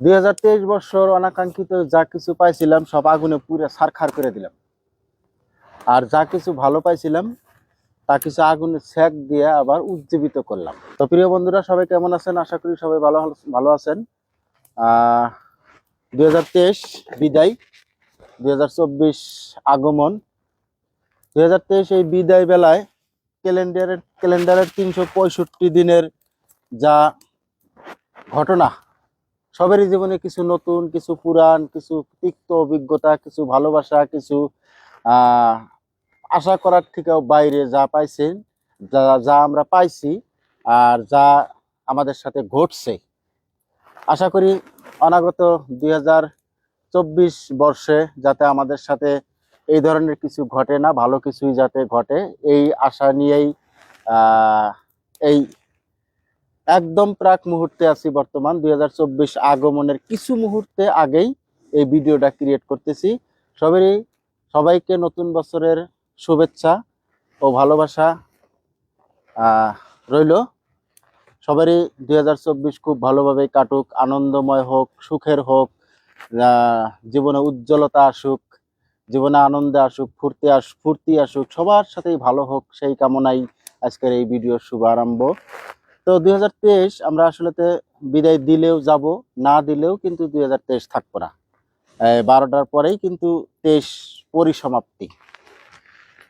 2023 বছর অনাকাঙ্ক্ষিত যা কিছু পাইছিলাম সব আগুনে পুড়ে ছারখার করে দিলাম। আর যা কিছু ভালো পাইছিলাম তা কিছু আগুনে সেক দিয়ে আবার উজ্জীবিত করলাম। তো প্রিয় বন্ধুরা, সবাই কেমন আছেন? আশা করি সবাই ভালো ভালো আছেন। 2023 বিদায়, 2024 আগমন। 2023 এই বিদায় বেলায় ক্যালেন্ডারের 365 দিনের যা ঘটনা, সবারই জীবনে কিছু নতুন, কিছু পুরান, কিছু তিক্ত অভিজ্ঞতা, কিছু ভালোবাসা, কিছু আশা করার থেকেও বাইরে যা পাইছেন, যা যা আমরা পাইছি আর যা আমাদের সাথে ঘটছে। আশা করি অনাগত 2024 বর্ষে যাতে আমাদের সাথে এই ধরনের কিছু ঘটে না, ভালো কিছুই যাতে ঘটে, এই আশা নিয়েই এই একদম প্রাক মুহূর্তে আছি। বর্তমান 2024 আগমনের কিছু মুহূর্তে আগেই এই ভিডিওটা ক্রিয়েট করতেছি। সবাইকে নতুন বছরের শুভেচ্ছা ও ভালোবাসা রইল। সবারই 2024 খুব ভালোভাবে কাটুক, আনন্দময় হোক, সুখের হোক, জীবনে উজ্জ্বলতা আসুক, জীবনে আনন্দে আসুক, ফুর্তি আসুক, সবার সাথেই ভালো হোক, সেই কামনাই আজকের এই ভিডিওর শুভ আরম্ভ। তো 2023 আমরা আসলে বিদায় দিলেও যাব, না দিলেও কিন্তু 2023 থাকবো না। 12টার পরেই কিন্তু 23 পরিসমাপ্তি।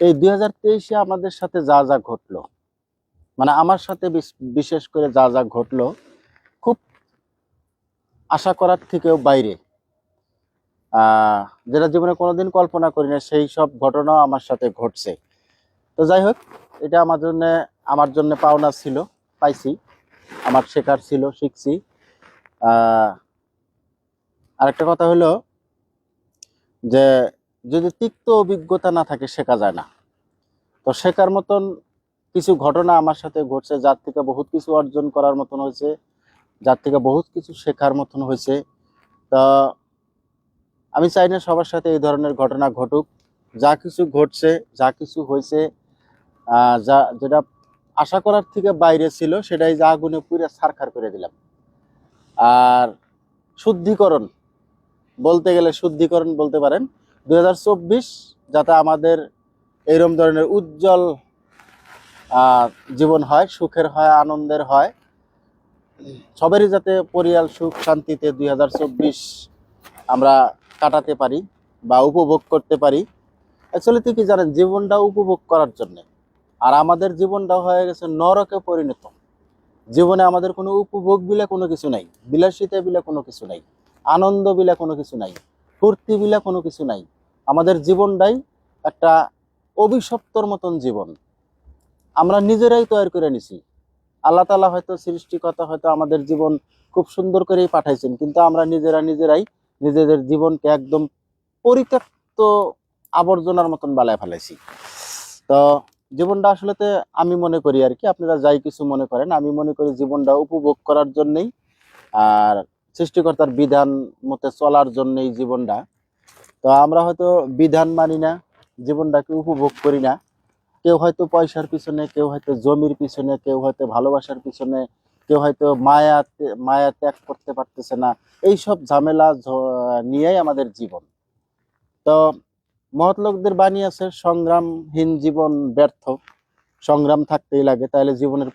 এই 2023-এ আমাদের সাথে যা যা ঘটলো, মানে আমার সাথে বিশেষ করে যা যা ঘটলো, খুব আশা করার থেকেও বাইরে, যেটা জীবনে কোনোদিন কল্পনা করি না, সেই সব ঘটনাও আমার সাথে ঘটছে। তো যাই হোক, এটা আমার জন্য পাওনা ছিল, পাইছি। আমার শেখার ছিল, শিখছি। আরেকটা কথা হলো যে যদি তিক্ত অভিজ্ঞতা না থাকে, শেখা যায় না। তো শেখার মতন কিছু ঘটনা আমার সাথে ঘটছে, যার থেকে বহুত কিছু অর্জন করার মতন হয়েছে, যার থেকে বহুত কিছু শেখার মতন হয়েছে। তা আমি চাই না সবার সাথে এই ধরনের ঘটনা ঘটুক। যা কিছু ঘটছে, যা কিছু হয়েছে, যেটা আশা করার থেকে বাইরে ছিল, সেটাই যা আগুনে পুড়ে ছারখার করে দিলাম। আর শুদ্ধিকরণ বলতে পারেন। 2024 যাতে আমাদের এইরকম ধরনের উজ্জ্বল জীবন হয়, সুখের হয়, আনন্দের হয়, সবারই যাতে পরিয়াল সুখ শান্তিতে 2024 আমরা কাটাতে পারি বা উপভোগ করতে পারি। অ্যাকচুয়ালি কি জানেন, জীবনটা উপভোগ করার জন্য। আর আমাদের জীবনটা হয়ে গেছে নরকে পরিণত। জীবনে আমাদের কোনো উপভোগ বিলে কোনো কিছু নাই, বিলাসিতা বিলে কোনো কিছু নাই, আনন্দ বিলে কোনো কিছু নাই, ফুর্তি বিলে কোনো কিছু নাই। আমাদের জীবনটাই একটা অভিশপ্তর মতন জীবন, আমরা নিজেরাই তৈরি করে নিছি। আল্লাহ তাআলা হয়তো সৃষ্টিকর্তা হয়তো আমাদের জীবন খুব সুন্দর করেই পাঠাইছেন, কিন্তু আমরা নিজেরাই নিজেদের জীবনকে একদম পরিত্যক্ত আবর্জনার মতন বানায় ফেলাইছি। তো জীবনটা আসলে আমি মনে করি আর কি, আপনারা যাই কিছু মনে করেন, আমি মনে করি জীবনটা উপভোগ করার জন্যই, আর সৃষ্টিকর্তার বিধান মতে চলার জন্যই জীবনটা। তো আমরা হয়তো বিধান মানি না, জীবনটাকে উপভোগ করি না। কেউ হয়তো পয়সার পিছনে, কেউ হয়তো জমির পিছনে, কেউ হয়তো ভালোবাসার পিছনে, কেউ হয়তো মায়া ত্যাগ করতে পারতেছে না। এইসব ঝামেলা নিয়েই আমাদের জীবন। তো মহৎ লোকদের বাণী আছে, সংগ্রামহীন জীবন ব্যর্থ, সংগ্রাম থাকতেই লাগে, তাহলে জীবনের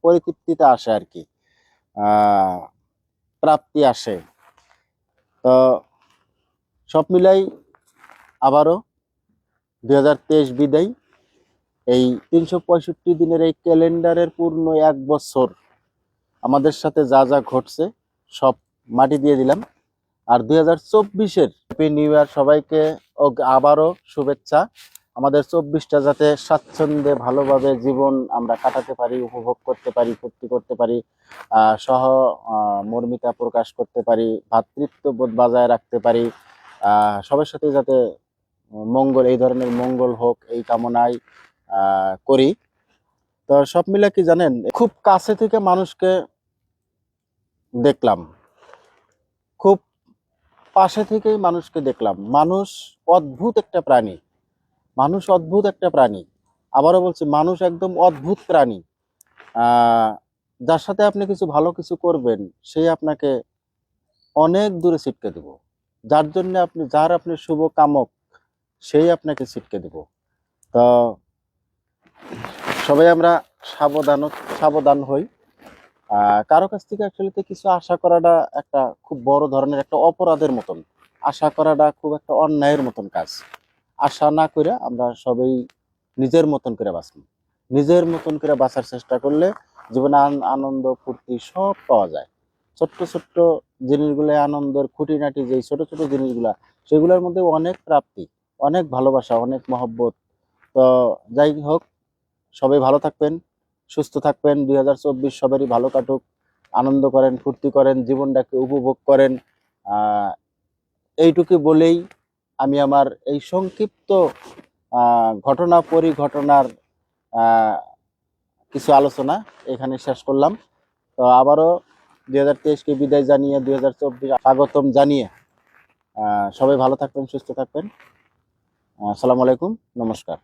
পরিতৃপ্তিতে আসে আর কি, প্রাপ্তি আসে। তো সব মিলাই আবারও 2023 বিদায়। এই 365 দিনের এই ক্যালেন্ডারের পূর্ণ 1 বছর আমাদের সাথে যা যা ঘটছে সব মাটি দিয়ে দিলাম। আর 2024-এর হ্যাপি নিউ ইয়ার সবাইকে, আবারও শুভেচ্ছা। আমাদের 24টা যাতে স্বাচ্ছন্দ্যে ভালোভাবে জীবন আমরা কাটাতে পারি, উপভোগ করতে পারি, ফুর্তি করতে পারি, মর্মিতা প্রকাশ করতে পারি, ভ্রাতৃত্ববোধ বজায় রাখতে পারি, সবার সাথে যাতে এই ধরনের মঙ্গল হোক, এই কামনাই করি। তো সব মিলে কি জানেন, খুব কাছে থেকে মানুষকে দেখলাম, খুব পাশে থেকেই মানুষকে দেখলাম। মানুষ অদ্ভুত একটা প্রাণী, মানুষ অদ্ভুত একটা প্রাণী। আবারও বলছি, মানুষ একদম অদ্ভুত প্রাণী। যার সাথে আপনি কিছু ভালো কিছু করবেন, সেই আপনাকে অনেক দূরে ছিটকে দেব। যার জন্য আপনি শুভ কামক, সেই আপনাকে ছিটকে দেব। তো সবাই আমরা সাবধান হই। কারো কাছ থেকে অ্যাকচুয়ালি কিছু আশা করাটা একটা খুব বড় ধরনের একটা অপরাধের মতন। আশা করাটা খুব একটা অন্যায়ের মতন কাজ। আশা না করে আমরা সবাই নিজের মতন করে বাঁচব। নিজের মতন করে বাঁচার চেষ্টা করলে জীবনে আনন্দ ফুর্তি সব পাওয়া যায়। ছোট্ট ছোট্ট জিনিসগুলো, আনন্দের খুঁটিনাটি যেই ছোট ছোট জিনিসগুলা, সেগুলোর মধ্যে অনেক প্রাপ্তি, অনেক ভালোবাসা, অনেক মহব্বত। তো যাই হোক, সবাই ভালো থাকবেন, সুস্থ থাকবেন। 2024 সবারই ভালো কাটুক। আনন্দ করেন, ফুর্তি করেন, জীবনটাকে উপভোগ করেন। আহ এইটুকু বলেই আমি আমার এই সংক্ষিপ্ত ঘটনা পরিঘটনার আহ, কিছু আলোচনা এখানে শেষ করলাম। তো আবারও 2023কে বিদায় জানিয়ে 2024 স্বাগতম জানিয়ে সবাই ভালো থাকবেন, সুস্থ থাকবেন। আসসালামু আলাইকুম, নমস্কার।